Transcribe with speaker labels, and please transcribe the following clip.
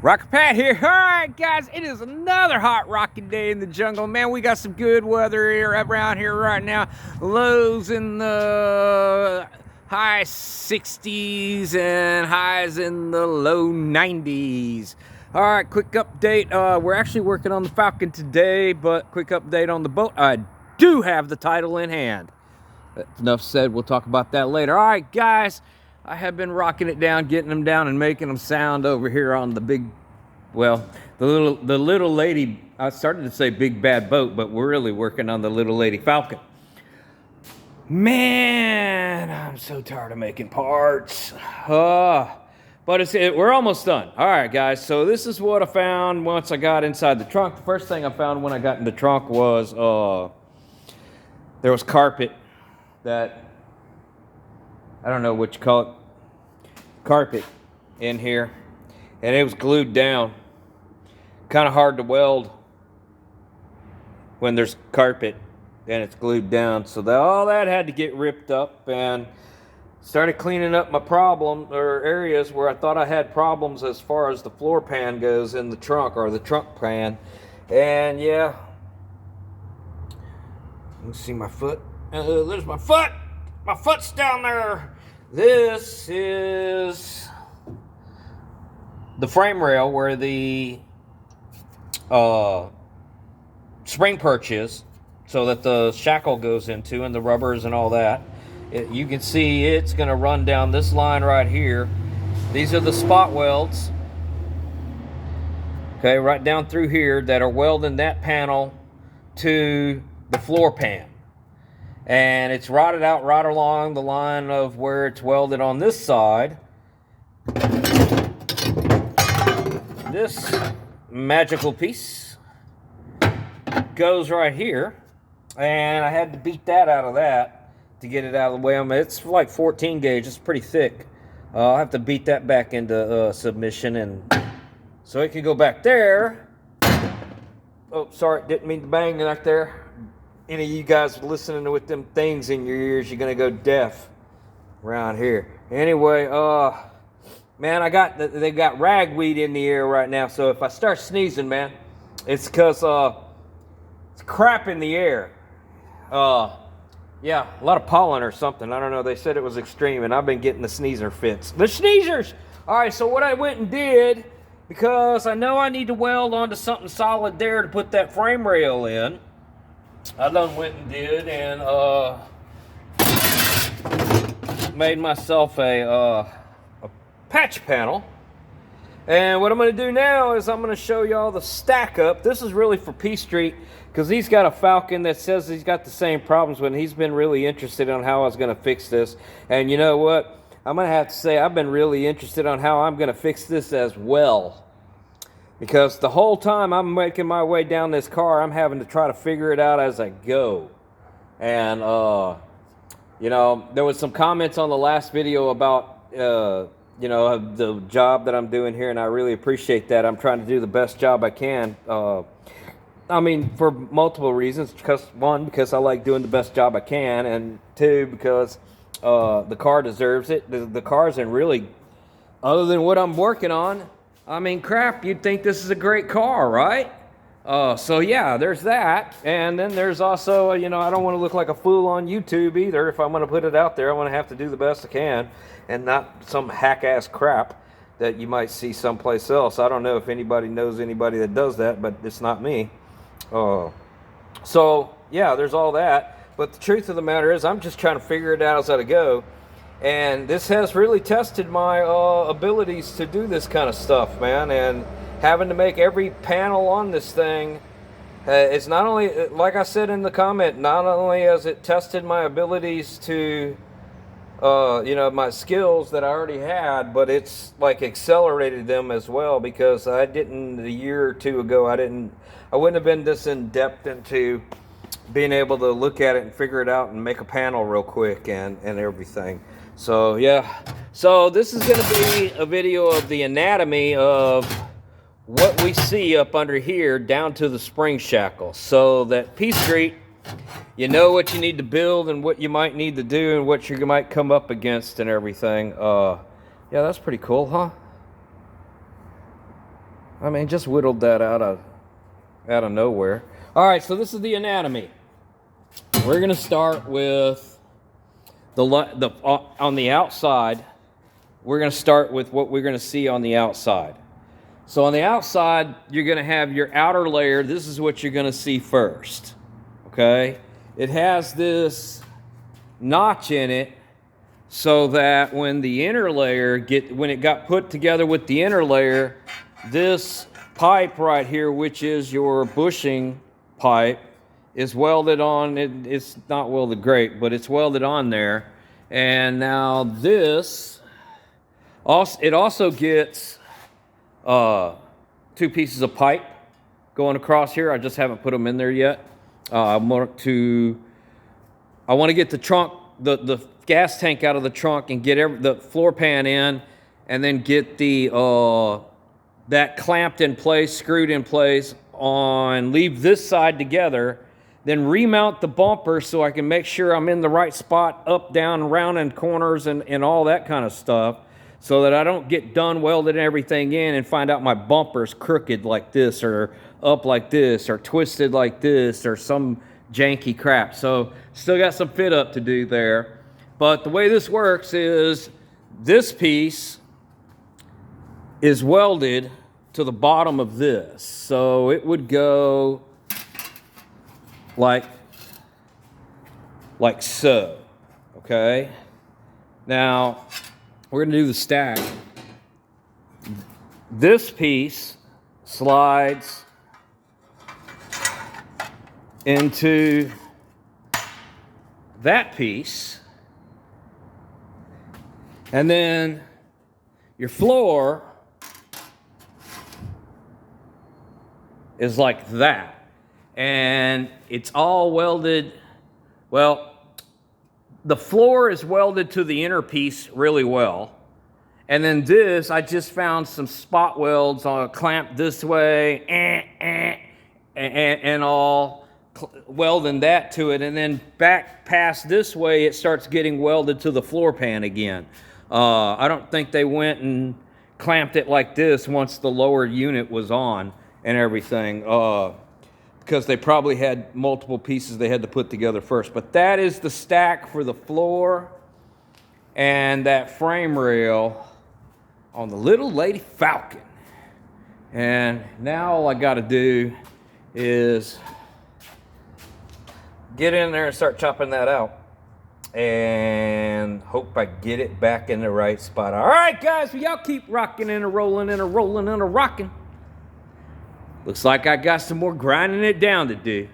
Speaker 1: Rocker Pat here. All right, guys, it is another hot rocking day in the jungle, man. We got some good weather here around here right now. Lows in the high 60s and highs in the low 90s. All right, quick update. We're actually working on the Falcon today, but quick update on the boat. I do have the title in hand. Enough said. We'll talk about that later. All right, guys. I have been rocking it down, getting them down, and making them sound over here on the big, well, the little lady. I started to say big bad boat, but we're really working on the little lady Falcon. Man, I'm so tired of making parts. But we're almost done. All right, guys. So this is what I found once I got inside the trunk. The first thing I found when I got in the trunk was there was carpet that, I don't know what you call it, carpet in here, and it was glued down. Kind of hard to weld when there's carpet and it's glued down. So all that had to get ripped up, and started cleaning up my problem or areas where I thought I had problems as far as the floor pan goes in the trunk, or the trunk pan. And yeah, you can see my foot. There's my foot. My foot's down there. This is the frame rail where the spring perch is, so that the shackle goes into, and the rubbers and all that. You can see it's going to run down this line right here. These are the spot welds, okay, right down through here, that are welding that panel to the floor pan. And it's rotted out right along the line of where it's welded on this side. This magical piece goes right here, and I had to beat that out of that to get it out of the way. I mean, it's like 14 gauge. It's pretty thick. I'll have to beat that back into submission, and so it can go back there. Oh, sorry, didn't mean to bang back there. Any of you guys listening with them things in your ears, you're gonna go deaf around here. Anyway, man, they got ragweed in the air right now. So if I start sneezing, man, it's because it's crap in the air. Yeah, a lot of pollen or something. I don't know. They said it was extreme, and I've been getting the sneezer fits. The sneezers. All right. So what I went and did, because I know I need to weld onto something solid there to put that frame rail in, I done went and did, and made myself a patch panel. And what I'm going to do now is I'm going to show y'all the stack up. This is really for P Street, because he's got a Falcon that says he's got the same problems, when he's been really interested on how I was going to fix this. And you know what? I'm going to have to say I've been really interested on how I'm going to fix this as well. Because the whole time I'm making my way down this car, I'm having to try to figure it out as I go. And, you know, there was some comments on the last video about, you know, the job that I'm doing here, and I really appreciate that. I'm trying to do the best job I can. I mean, for multiple reasons. Because, one, because I like doing the best job I can, and two, because the car deserves it. The car's in really, other than what I'm working on, I mean, crap, you'd think this is a great car, right? So yeah, there's that. And then there's also, you know, I don't want to look like a fool on YouTube either. If I'm going to put it out there, I want to have to do the best I can, and not some hack-ass crap that you might see someplace else. I don't know if anybody knows anybody that does that, but it's not me. So yeah, there's all that. But the truth of the matter is, I'm just trying to figure it out as I go. And this has really tested my abilities to do this kind of stuff, man. And having to make every panel on this thing, it's not only, like I said in the comment, not only has it tested my abilities to, you know, my skills that I already had, but it's like accelerated them as well. Because I didn't, a year or two ago, I wouldn't have been this in depth into being able to look at it and figure it out and make a panel real quick and everything. So yeah, so this is going to be a video of the anatomy of what we see up under here down to the spring shackle, so that P Street, you know what you need to build and what you might need to do and what you might come up against and everything. Yeah, that's pretty cool, huh? I mean, just whittled that out of nowhere. All right, so this is the anatomy. We're gonna start with on the outside. We're gonna start with what we're gonna see on the outside. So on the outside, you're gonna have your outer layer. This is what you're gonna see first, okay? It has this notch in it so that when the inner layer when it got put together with the inner layer, this pipe right here, which is your bushing pipe, is welded on. It's not welded great, but it's welded on there. And now this, it also gets 2 pieces of pipe going across here. I just haven't put them in there yet. I want to get the trunk, the gas tank out of the trunk and get the floor pan in, and then get the that clamped in place, screwed in place leave this side together, then remount the bumper so I can make sure I'm in the right spot, up, down, round, and corners and all that kind of stuff, so that I don't get done welding everything in and find out my bumper's crooked like this, or up like this, or twisted like this, or some janky crap. So still got some fit up to do there. But the way this works is this piece is welded to the bottom of this. So it would go like so, okay? Now, we're gonna do the stack. This piece slides into that piece, and then your floor is like that, and it's all welded. Well, the floor is welded to the inner piece really well, and then this, I just found some spot welds on a clamp this way, and all welding that to it, and then back past this way, it starts getting welded to the floor pan again. I don't think they went and clamped it like this once the lower unit was on and everything, because they probably had multiple pieces they had to put together first. But that is the stack for the floor and that frame rail on the little lady Falcon. And now all I got to do is get in there and start chopping that out, and hope I get it back in the right spot. All right, guys, well, y'all keep rocking and a rolling and a rolling and a rocking. Looks like I got some more grinding it down to do.